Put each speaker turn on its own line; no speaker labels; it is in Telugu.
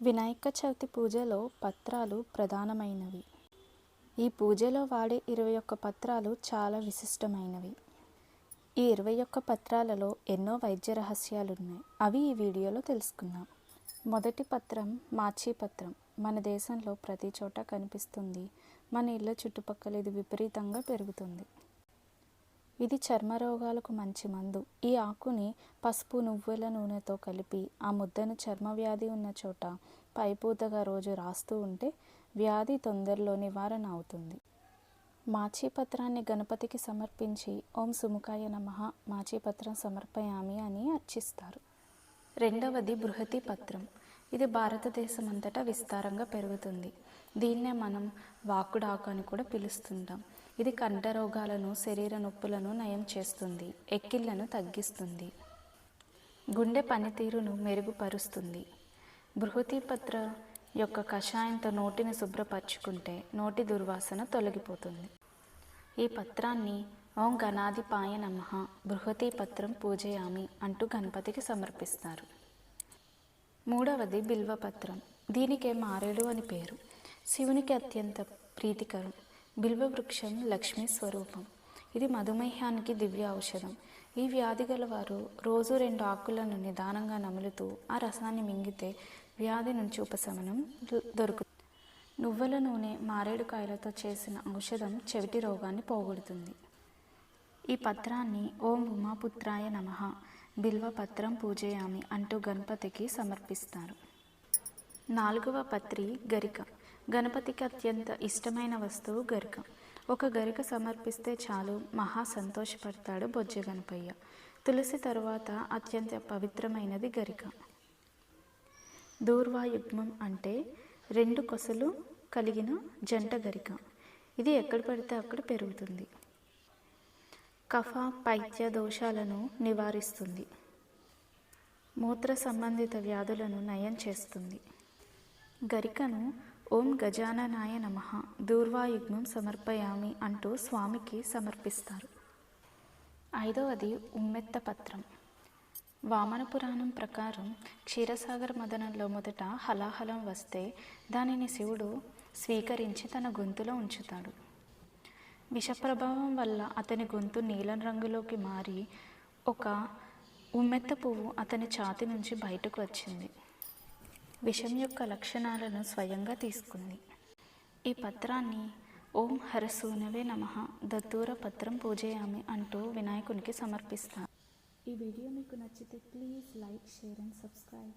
వినాయక చవితి పూజలో పత్రాలు ప్రధానమైనవి. ఈ పూజలో వాడే 21 పత్రాలు చాలా విశిష్టమైనవి. ఈ 21 పత్రాలలో ఎన్నో వైద్య రహస్యాలున్నాయి. అవి ఈ వీడియోలో తెలుసుకుందాం. మొదటి పత్రం మాచి పత్రం. మన దేశంలో ప్రతి చోట కనిపిస్తుంది. మన ఇళ్ళ చుట్టుపక్కల ఇది విపరీతంగా పెరుగుతుంది. ఇది చర్మ రోగాలకు మంచి మందు. ఈ ఆకుని పసుపు నువ్వుల నూనెతో కలిపి ఆ ముద్దను చర్మ వ్యాధి ఉన్న చోట పైపూతగా రోజు రాస్తూ ఉంటే వ్యాధి తొందరలో నివారణ అవుతుంది. మాచిపత్రాన్ని గణపతికి సమర్పించి ఓం సుముఖాయ నమః మాచిపత్రం సమర్పయామి అని అర్చిస్తారు. రెండవది బృహతి పత్రం. ఇది భారతదేశం అంతటా విస్తారంగా పెరుగుతుంది. దీన్నే మనం వాకుడాకు అని కూడా పిలుస్తుంటాం. ఇది కంట రోగాలను, శరీర నొప్పులను నయం చేస్తుంది, ఎక్కిళ్లను తగ్గిస్తుంది, గుండె పనితీరును మెరుగుపరుస్తుంది. బృహతి పత్ర యొక్క కషాయంతో నోటిని శుభ్రపరచుకుంటే నోటి దుర్వాసన తొలగిపోతుంది. ఈ పత్రాన్ని ఓం గణాధిపాయ నమః బృహతి పత్రం పూజయామి అంటూ గణపతికి సమర్పిస్తారు. మూడవది బిల్వపత్రం. దీనికే మారేడు అని పేరు. శివునికి అత్యంత ప్రీతికరం. బిల్వ వృక్షం లక్ష్మీ స్వరూపం. ఇది మధుమేహానికి దివ్య ఔషధం. ఈ వ్యాధి గలవారు రోజు 2 ఆకులను నిదానంగా నములుతూ ఆ రసాన్ని మింగితే వ్యాధి నుంచి ఉపశమనం దొరుకుతుంది. నువ్వుల నూనె, మారేడుకాయలతో చేసిన ఔషధం చెవిటి రోగాన్ని పోగొడుతుంది. ఈ పత్రాన్ని ఓం ఉమాపుత్రాయ నమః బిల్వపత్రం పూజయామి అంటూ గణపతికి సమర్పిస్తారు. నాలుగవ పత్రి గరిక. గణపతికి అత్యంత ఇష్టమైన వస్తువు గరిక. ఒక గరిక సమర్పిస్తే చాలు, మహా సంతోషపడతాడు బొజ్జ గణపయ్య. తులసి తరువాత అత్యంత పవిత్రమైనది గరిక. దూర్వాయుగ్మం అంటే 2 కొసలు కలిగిన జంట గరిక. ఇది ఎక్కడ పడితే అక్కడ పెరుగుతుంది. కఫ పైత్య దోషాలను నివారిస్తుంది. మూత్ర సంబంధిత వ్యాధులను నయం చేస్తుంది. గరికను ఓం గజాననాయ నమః దూర్వాయుగ్మం సమర్పయామి అంటూ స్వామికి సమర్పిస్తారు. ఐదవది ఉమ్మెత్త పత్రం. వామన పురాణం ప్రకారం క్షీరసాగర మదనంలో మొదట హలాహలం వస్తే దానిని శివుడు స్వీకరించి తన గొంతులో ఉంచుతాడు. విషప్రభావం వల్ల అతని గొంతు నీలం రంగులోకి మారి ఒక ఉమ్మెత్త పువ్వు అతని ఛాతి నుంచి బయటకు వచ్చింది. విషం యొక్క లక్షణాలను స్వయంగా తీసుకుంది. ఈ పత్రాన్ని ఓం హరసూనవే నమః దత్తూర పత్రం పూజయామి అంటూ వినాయకునికి సమర్పిస్తారు. ఈ వీడియో మీకు నచ్చితే please like, share and subscribe.